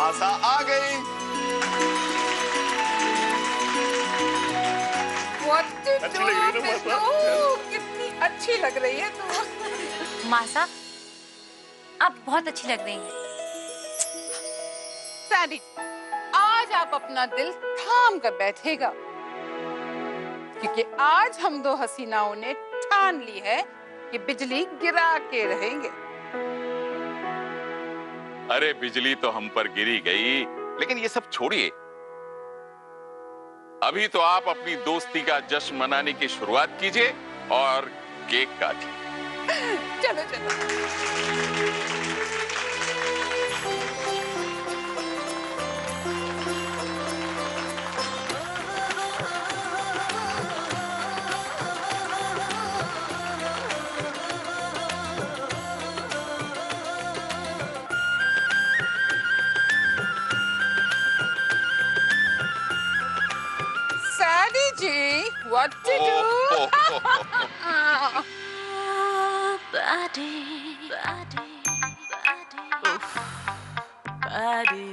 आशा आ गई। अच्छी लग रही है ना मासा? कितनी अच्छी लग रही है तू। मासा, आप बहुत अच्छी लग रही हैं। सैडी, आज आप अपना दिल थाम कर बैठेगा, क्योंकि आज हम दो हसीनाओं ने ठान ली है कि बिजली गिरा के रहेंगे। अरे बिजली तो हम पर गिरी गई, लेकिन ये सब छोड़िए। अभी तो आप अपनी दोस्ती का जश्न मनाने की शुरुआत कीजिए और केक काटिए। चलो चलो। Sadie G, what to do? Buddy, buddy, buddy,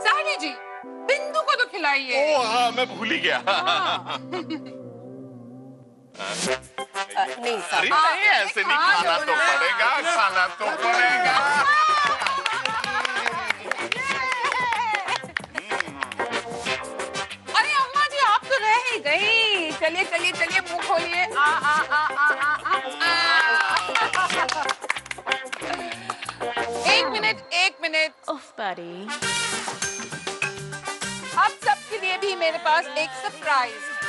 Sadie G, बिंदु को तो खिलाइए। ओह हाँ, मैं भूल ही गया। नहीं अरे नहीं, ऐसे नहीं, खाना तो पड़ेगा, खाना तो पड़ेगा। अरे अम्मा जी, आप तो रह ही गई। चलिए चलिए चलिए, मुंह खोलिए। आ आ आ आ आ आ। एक मिनट। उफ buddy. आप सबके लिए भी मेरे पास एक सरप्राइज है।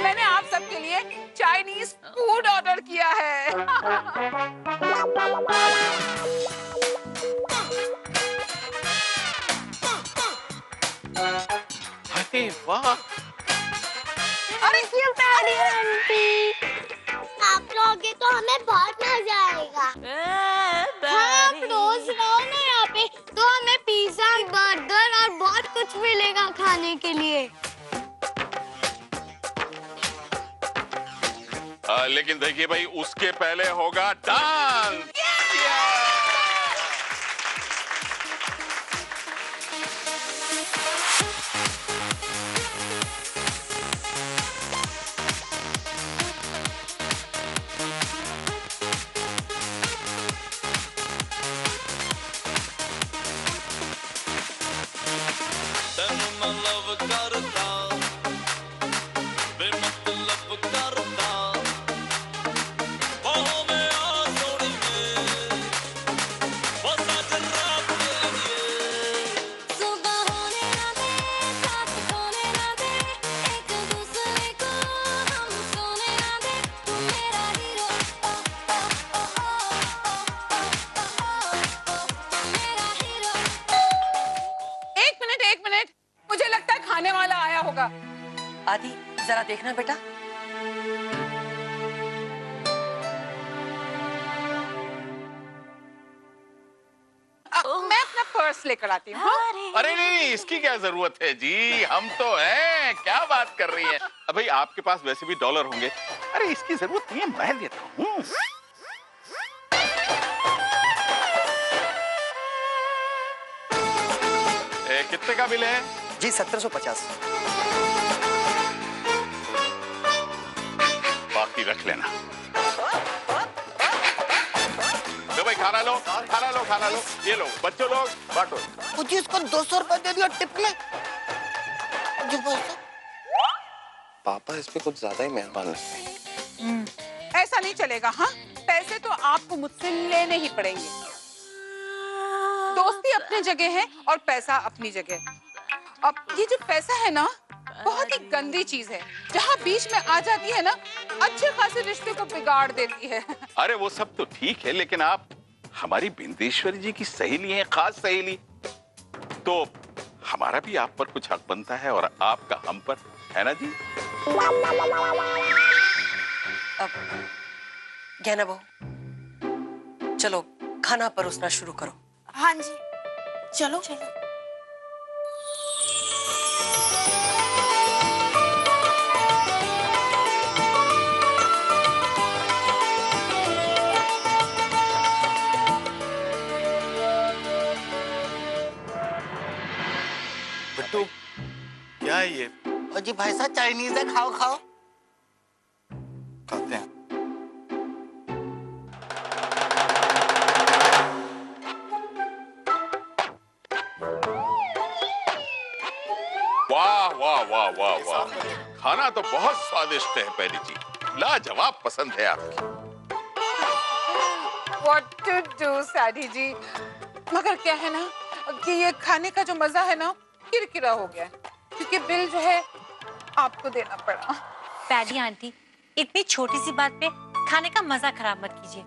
मैंने आप सबके लिए चाइनीज फूड ऑर्डर किया है। अरे वाह, अरे आप लोगे तो हमें बहुत मजा आएगा। हाँ, आप रोज रहो ना यहाँ पे, तो हमें पिज्जा, बर्गर और बहुत कुछ मिलेगा खाने के लिए। लेकिन देखिए भाई, उसके पहले होगा डांस। आदि, जरा देखना बेटा। मैं अपना पर्स लेकर आती हूँ। अरे नहीं, इसकी क्या जरूरत है जी, हम तो हैं। क्या बात कर रही हैं? अब भाई आपके पास वैसे भी डॉलर होंगे। अरे इसकी जरूरत नहीं है, मैं देता हूँ। कितने का बिल है जी? 1750। बाकी रख लेना। लो भाई, खाना लो, खाना लो, खाना लो। ये लो बच्चों, लोग बांटो। मुझे इसको 200 रुपए दे दिया टिप में। पापा इस पे कुछ ज्यादा ही मेहरबान लगते हैं। ऐसा नहीं चलेगा। हाँ, पैसे तो आपको मुझसे लेने ही पड़ेंगे। दोस्ती अपनी जगह है और पैसा अपनी जगह। अब ये जो पैसा है ना, बहुत ही गंदी चीज है। जहाँ बीच में आ जाती है ना, अच्छे खासे रिश्ते को बिगाड़ देती है। अरे वो सब तो ठीक है, लेकिन आप हमारी बिंदेश्वरी जी की सहेली हैं, खास सहेली, तो हमारा भी आप पर कुछ हक बनता है और आपका हम पर, है ना जी? अब ज्ञाना बहू, चलो खाना परोसना शुरू करो। हाँ जी, चलो चलो। बिट्टू, क्या है ये? और जी भाई साहब चाइनीज है, खाओ खाओ। खाते हैं। वाह वाह वाह वाह वाह, खाना तो बहुत स्वादिष्ट है पैरी जी, लाजवाब पसंद है आपकी। What to do, साडी जी। मगर क्या है ना कि ये खाने का जो मजा है ना किरकिरा हो गया, क्योंकि बिल जो है आपको देना पड़ा। पैडी आंटी, इतनी छोटी सी बात पे खाने का मजा खराब मत कीजिए।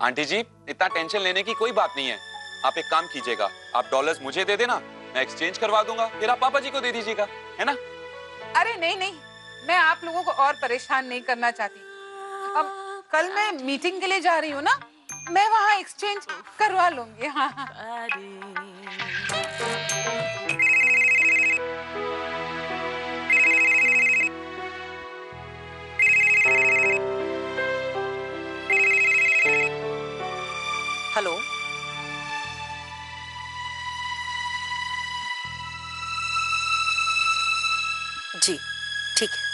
आंटी जी, इतना टेंशन लेने की कोई बात नहीं है। आप एक काम कीजिएगा, आप डॉलर्स मुझे दे देना, मैं एक्सचेंज करवा दूंगा, फिर आप पापा जी को दे दीजिएगा, है ना? अरे नहीं नहीं, मैं आप लोगों को और परेशान नहीं करना चाहती। अब कल मैं मीटिंग के लिए जा रही हूँ ना, मैं वहाँ एक्सचेंज करवा लूंगी। हाँ हाँ। हेलो, जी ठीक है।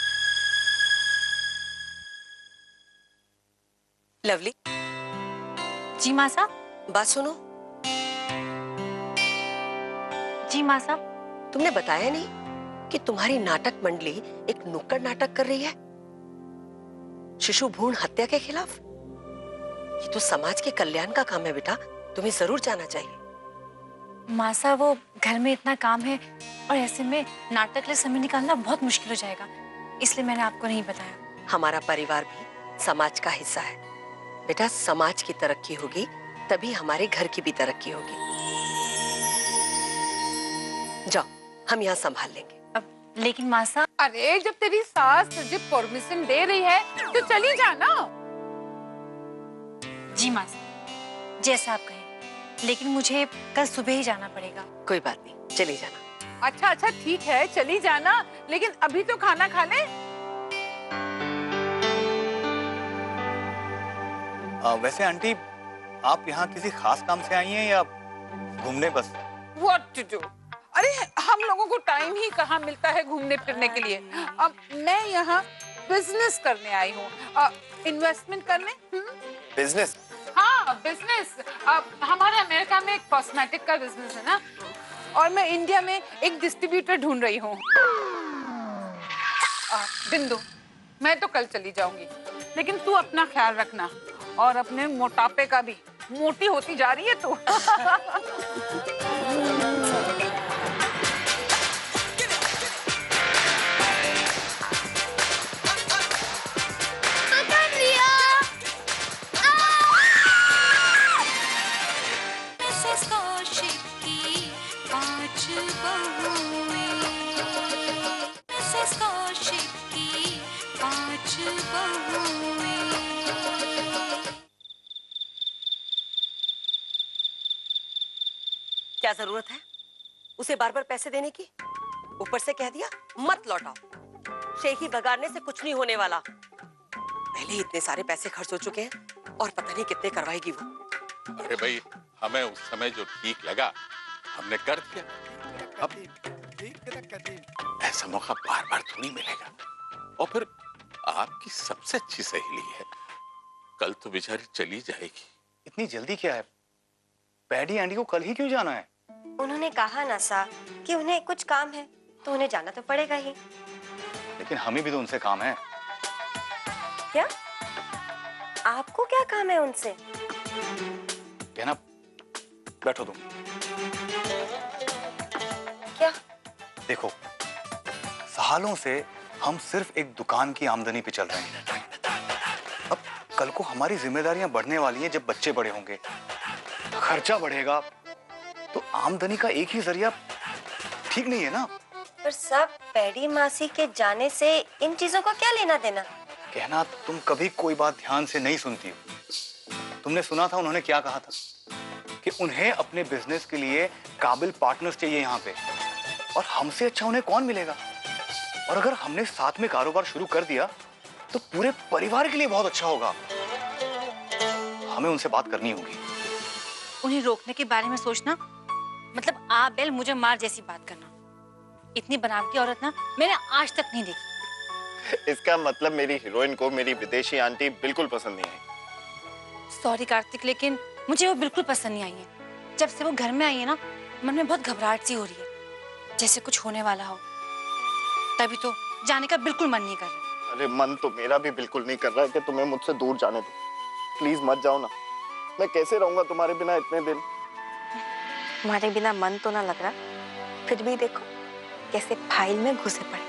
लवली, जी माँ साहब। बात सुनो। जी माँ साहब। तुमने बताया नहीं कि तुम्हारी नाटक मंडली एक नुक्कड़ नाटक कर रही है शिशु भ्रूण हत्या के खिलाफ। ये तो समाज के कल्याण का काम है बेटा, तुम्हें जरूर जाना चाहिए। माँ साहब, वो घर में इतना काम है और ऐसे में नाटक के लिए समय निकालना बहुत मुश्किल हो जाएगा, इसलिए मैंने आपको नहीं बताया। हमारा परिवार भी समाज का हिस्सा है बेटा। समाज की तरक्की होगी तभी हमारे घर की भी तरक्की होगी। जाओ, हम यहाँ संभाल लेंगे। अब लेकिन माँ साहब। अरे जब तेरी सास तुझे परमिशन दे रही है तो चली जा ना। जी माँ साहब, जैसा आप कहें, लेकिन मुझे कल सुबह ही जाना पड़ेगा। कोई बात नहीं, चली जाना। अच्छा अच्छा ठीक है, चली जाना, लेकिन अभी तो खाना खा ले। वैसे आंटी, आप यहाँ किसी खास काम से आई हैं या घूमने बस? What to do? अरे हम लोगों को टाइम ही कहाँ मिलता है घूमने फिरने के लिए। अब मैं यहाँ बिजनेस करने आई हूँ, इन्वेस्टमेंट करने। बिजनेस? हाँ बिजनेस। अब हमारे अमेरिका में एक कॉस्मेटिक का बिजनेस है ना, और मैं इंडिया में एक डिस्ट्रीब्यूटर ढूंढ रही हूँ। बिंदु, मैं तो कल चली जाऊंगी, लेकिन तू अपना ख्याल रखना और अपने मोटापे का भी। मोटी होती जा रही है तू। क्या जरूरत है उसे बार बार पैसे देने की? ऊपर से कह दिया मत लौटाओ। शेखी बगाड़ने से कुछ नहीं होने वाला। पहले ही इतने सारे पैसे खर्च हो चुके हैं और पता नहीं कितने करवाएगी वो। अरे भाई, हमें उस समय जो ठीक लगा हमने कर दिया। अब ऐसा मौका बार बार तो नहीं मिलेगा। और फिर आपकी सबसे अच्छी सहेली है, कल तो बेचारी चली जाएगी। इतनी जल्दी क्या है? पैडी आंटी को कल ही क्यों जाना है? उन्होंने कहा ना सा कि उन्हें कुछ काम है तो उन्हें जाना तो पड़ेगा ही। लेकिन हमें भी तो उनसे काम है। क्या? आपको क्या काम है उनसे? कहना, बैठो तुम। क्या? देखो, सालों से हम सिर्फ एक दुकान की आमदनी पे चल रहे हैं। अब कल को हमारी जिम्मेदारियां बढ़ने वाली हैं। जब बच्चे बड़े होंगे, खर्चा बढ़ेगा, तो आमदनी का एक ही जरिया ठीक नहीं है ना। पर सब पैडी मासी के जाने से इन चीजों का क्या लेना देना? कहना, तुम कभी कोई बात ध्यान से नहीं सुनती हो। तुमने सुना था उन्होंने क्या कहा था कि उन्हें अपने बिजनेस के लिए काबिल पार्टनर्स चाहिए यहाँ पे, और हमसे अच्छा उन्हें कौन मिलेगा। और अगर हमने साथ में कारोबार शुरू कर दिया तो पूरे परिवार के लिए बहुत अच्छा होगा। हमें उनसे बात करनी होगी। उन्हें रोकने के बारे में सोचना मतलब आप बेल मुझे मार जैसी बात करना। इतनी बनावटी औरत ना मैंने आज तक नहीं देखी। इसका मतलब मेरी हीरोइन को मेरी विदेशी आंटी बिल्कुल पसंद नहीं आई। सॉरी कार्तिक, लेकिन मुझे वो बिल्कुल पसंद नहीं आई है। जब से वो घर में आई है ना, मन में बहुत घबराहट सी हो रही है, जैसे कुछ होने वाला हो। तभी तो जाने का बिल्कुल मन नहीं कर रहा। अरे मन तो मेरा भी बिल्कुल नहीं कर रहा है कि तुम्हें मुझसे दूर जाने दो। प्लीज मत जाओ ना, मैं कैसे रहूंगा तुम्हारे बिना इतने दिन। तुम्हारे बिना मन तो ना लग रहा, फिर भी देखो कैसे फाइल में घुसे पड़े।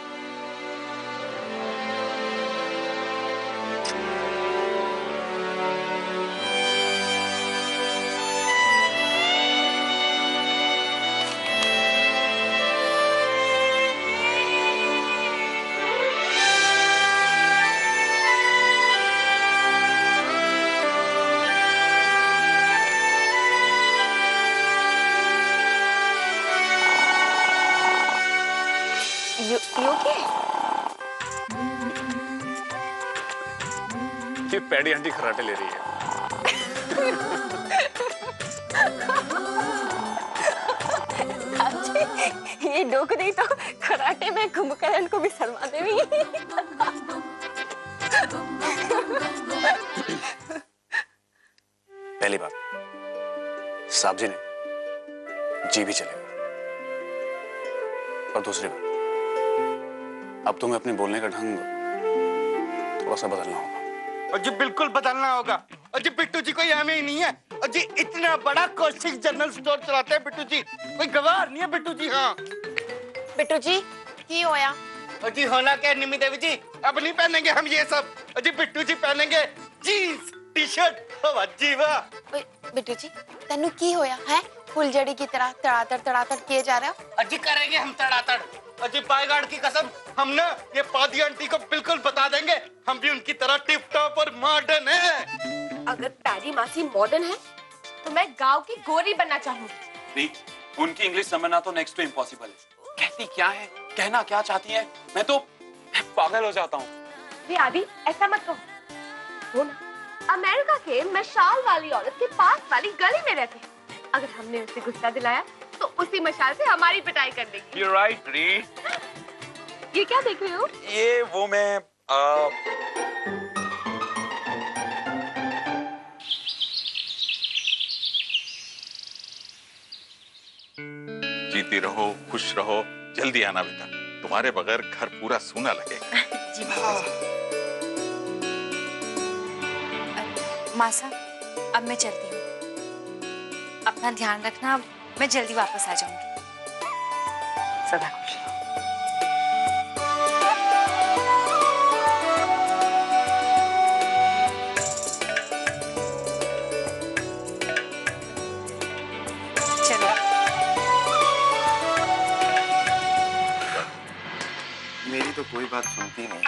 ये पैडी आंटी खराटे ले रही है। ये डोक नहीं तो कराटे में कुंभकर्ण को भी शर्मा देवी। पहली बात, साहब जी ने जी भी चलेगा। और दूसरी बात, अब तुम्हें अपने बोलने का ढंग थोड़ा सा बदलना होगा। और जी बिल्कुल बदलना होगा। और जी बिट्टू जी कोई हमें ही नहीं है। और जी इतना बड़ा कौशिक जनरल स्टोर चलाते हैं बिट्टू जी, कोई गवार नहीं है बिट्टू जी। हाँ बिट्टू जी की होया? और जी होना क्या निमी देवी जी, अब नहीं पहनेंगे हम ये सब। और जी बिट्टू जी पहनेंगे जीन्स टी शर्ट। वाह जी वाह। बिट्टू जी तेनू की होया है? फुलझड़ी की तरह तड़ातड़ किए जा रहा हो। अजी करेंगे हम तड़ातड़। अजी बाईगार्ड की कसम, हम ना ये पादी आंटी को बिल्कुल बता देंगे हम भी उनकी तरह टिप टॉप और मॉडर्न है। अगर पैडी मासी मॉडर्न है तो मैं गांव की गोरी बनना चाहूंगी। नहीं, उनकी इंग्लिश समझना तो नेक्स्ट टू इम्पॉसिबल है। कहती क्या है, कहना क्या चाहती है, मैं पागल हो जाता हूँ। आदि ऐसा मत कहो। वो ना अमेरिका के मशाल वाली औरत के पास वाली गली में रहते हैं। अगर हमने उसे गुस्सा दिलाया तो उसी मशाल से हमारी पिटाई कर देगी। You're right, Ri. ये क्या देख रहे हो? ये वो मैं जीती रहो, खुश रहो, जल्दी आना बेटा, तुम्हारे बगैर घर पूरा सूना लगेगा। जी मासा, अब मैं चलती हूँ। अपना ध्यान रखना, मैं जल्दी वापस आ जाऊंगी। सदा खुश रहो। चलो। मेरी तो कोई बात सुनती नहीं।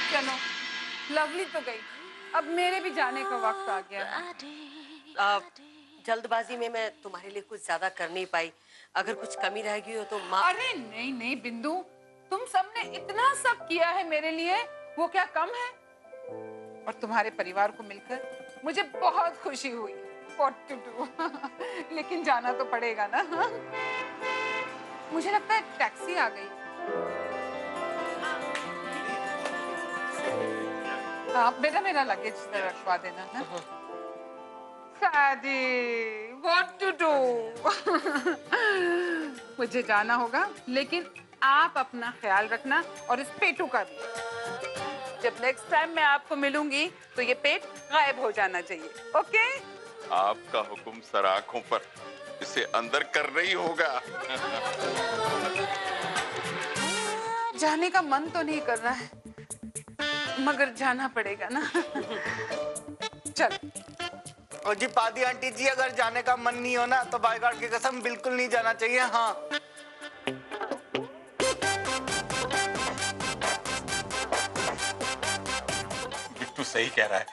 चलो, लवली तो गई, अब मेरे भी जाने का वक्त आ गया है। जल्दबाजी में मैं तुम्हारे लिए कुछ ज्यादा कर नहीं पाई। अगर कुछ कमी रह गई हो तो माँ। अरे नहीं नहीं बिंदु, तुम सबने इतना सब किया है मेरे लिए, वो क्या कम है? और तुम्हारे परिवार को मिलकर मुझे बहुत खुशी हुई। What to do? लेकिन जाना तो पड़ेगा ना। हाँ? मुझे लगता है टैक्सी आ गई। आप बेटा मेरा लगेज रखवा देना है। शादी, what to do? मुझे जाना होगा, लेकिन आप अपना ख्याल रखना और इस पेटू का भी। जब नेक्स्ट टाइम मैं आपको मिलूंगी तो ये पेट गायब हो जाना चाहिए, ओके? आपका हुक्म सर आंखों पर, इसे अंदर करना ही होगा। जाने का मन तो नहीं कर रहा है, मगर जाना पड़ेगा ना। चल। और जी पादी आंटी जी, अगर जाने का मन नहीं हो ना तो बाय गॉड की कसम बिल्कुल नहीं जाना चाहिए। हाँ, बिट्टू सही कह रहा है,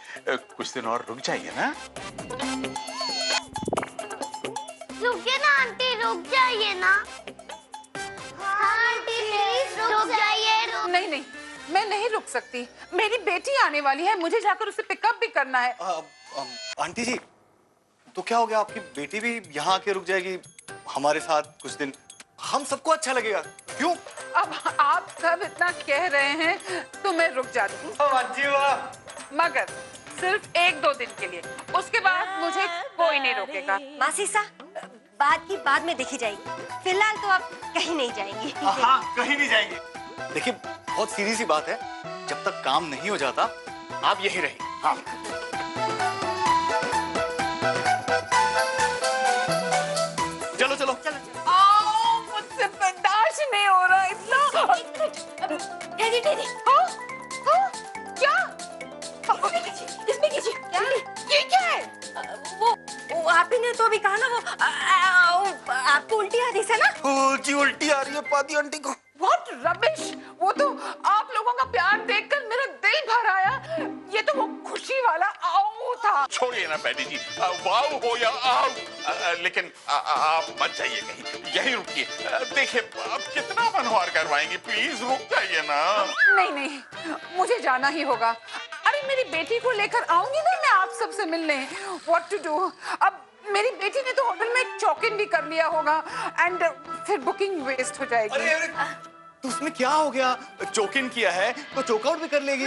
कुछ दिन और रुक जाइए ना। रुकिए ना आंटी, रुक जाइए ना। हाँ आंटी प्लीज रुक जाइए। नहीं नहीं, मैं नहीं रुक सकती। मेरी बेटी आने वाली है, मुझे जाकर उसे पिकअप भी करना है। आंटी जी, तो क्या हो गया? आपकी बेटी भी यहाँ आके रुक जाएगी हमारे साथ कुछ दिन? हम सबको अच्छा लगेगा, क्यों? अब आप सब इतना कह रहे हैं तो मैं रुक जाती हूँ, मगर सिर्फ 1-2 दिन के लिए। उसके बाद मुझे कोई नहीं रोकेगा। मासी सा, बात की बाद में देखी जाएगी, फिलहाल तो आप कहीं नहीं जाएंगी। हाँ, कहीं नहीं जाएंगे। देखिए, बहुत सीधी सी बात है, जब तक काम नहीं हो जाता आप यहीं रहिए। हाँ। चलो चलो। मुझसे बर्दाश्त नहीं हो रहा इतना। दीदी, हाँ? हाँ? क्या? इसमें कीजिए। क्या? ये क्या है? वो आप ही ने तो अभी कहा ना, वो आपको उल्टी आ रही है ना? जी उल्टी आ रही है पादी आंटी को। What rubbish! वो तो आप लोगों का प्यार देखकर मेरा दिल भर आया। ये तो वो खुशी वाला आओ था। छोड़िए ना पैडी जी, वाव हो या आओ, लेकिन आप मत जाइए कहीं, यहीं रुकिए। देखिए, आप कितना मनोहर करवाएंगे, प्लीज रुक जाइए ना। नहीं नहीं, मुझे जाना ही होगा। अरे मेरी बेटी को लेकर आऊंगी ना मैं आप सबसे मिलने। What to do? अब मेरी बेटी ने तो होटल में चॉक इन भी कर लिया होगा एंड फिर बुकिंग वेस्ट हो जाएगी। अरे तो उसमें क्या हो गया? चोक इन किया है तो चोकआउट भी कर लेगी।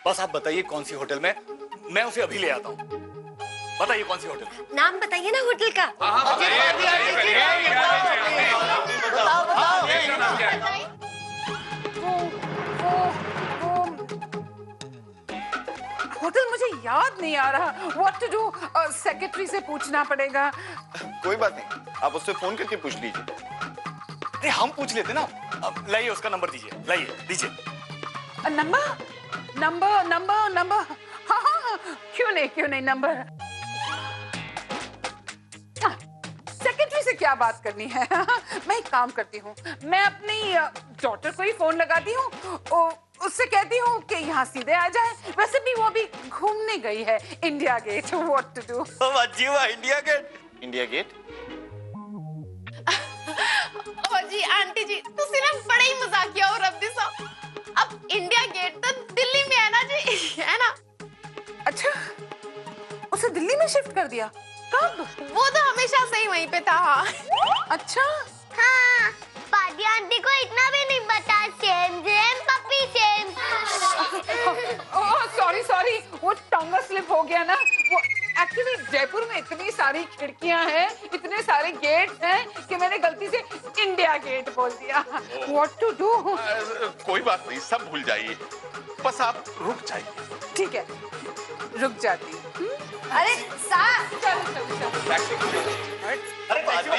बस आप बताइए कौन सी होटल में, मैं उसे अभी ले आता हूँ। बताइए कौन सी होटल? नाम बताइए ना होटल का। होटल मुझे याद नहीं आ रहा। What to do? सेक्रेटरी से पूछना पड़ेगा। कोई बात नहीं, आप उससे फोन करके पूछ लीजिए। अरे हम पूछ लेते ना। अब लाइए उसका नंबर दीजिए, लाइए दीजिए। नंबर। हाँ, क्यों नहीं नंबर। सेक्रेटरी से क्या बात करनी है? मैं एक काम करती हूँ, मैं अपनी डॉटर को ही फोन लगाती हूँ, उससे कहती हूँ कि यहाँ सीधे आ जाए। वैसे भी वो अभी घूमने गई है India Gate. What to do? India Gate. India Gate? जी आंटी जी, तुसी ना बड़े ही मजाकिया हो रब्बी साहब। अब इंडिया गेट तो दिल्ली में है ना जी, है ना? अच्छा, उसे दिल्ली में शिफ्ट कर दिया? कब? वो तो हमेशा से ही वहीं पे था। हाँ। अच्छा। हाँ, पादी आंटी को इतना भी नहीं पता। सेम पप्पी सेम। सॉरी, वो टंग स्लिप हो गया ना। वो एक्चुअली जयपुर में इतनी सारी खिड़कियां हैं, इतने सारे गेट हैं कि मैंने गलती से इंडिया गेट बोल दिया। What to do? कोई बात नहीं, सब भूल जाइए, बस आप रुक जाइए। ठीक है, रुक जाती। अरे सा, चल। अरे भेज दो।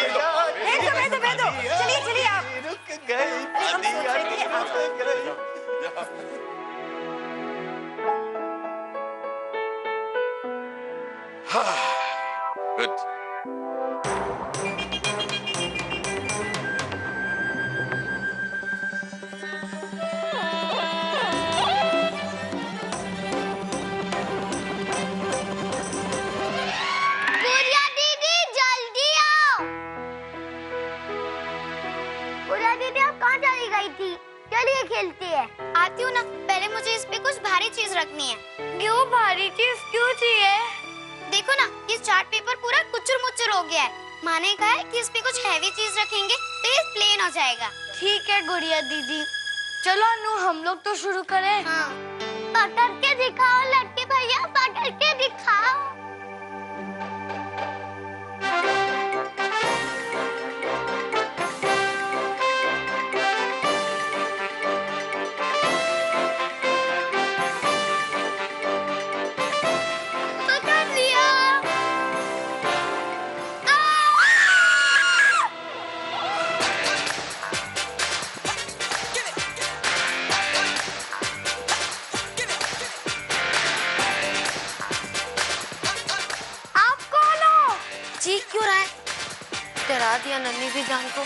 चलिए आप। रुक गई पादी आंटी, रुक गई। गुड। गुड़िया दीदी जल्दी आओ। गुड़िया दीदी आप कहाँ चली गई थी? चलिए खेलती है। आती हूँ ना, पहले मुझे इस पे कुछ भारी चीज रखनी है। क्यों भारी चीज क्यों चाहिए? देखो ना, ये चार्ट पेपर पूरा कुचर-मुचर हो गया है। माँ ने कहा है कि इस पे कुछ हैवी चीज रखेंगे तो ये प्लेन हो जाएगा। ठीक है गुड़िया दीदी। चलो अनु, हम लोग तो शुरू करें। हाँ। पकड़ के दिखाओ लड़के भैया, पकड़ के दिखाओ। भी जान को।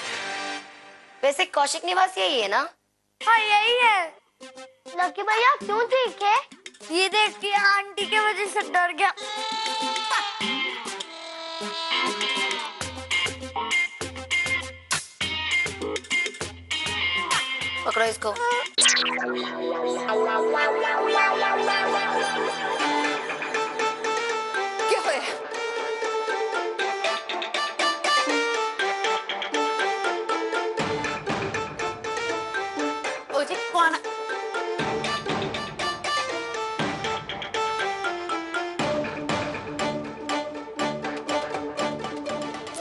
वैसे कौशिक निवास यही है ना? हाँ यही है। लकी भैया क्यों चीखे? ये देख के आंटी के वजह से डर गया। पकड़ो इसको। क्या हुआ? ओजी कौन?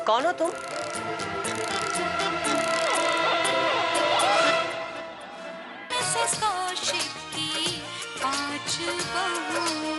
कौन हो तुम? कौशिक की 5 बहुएं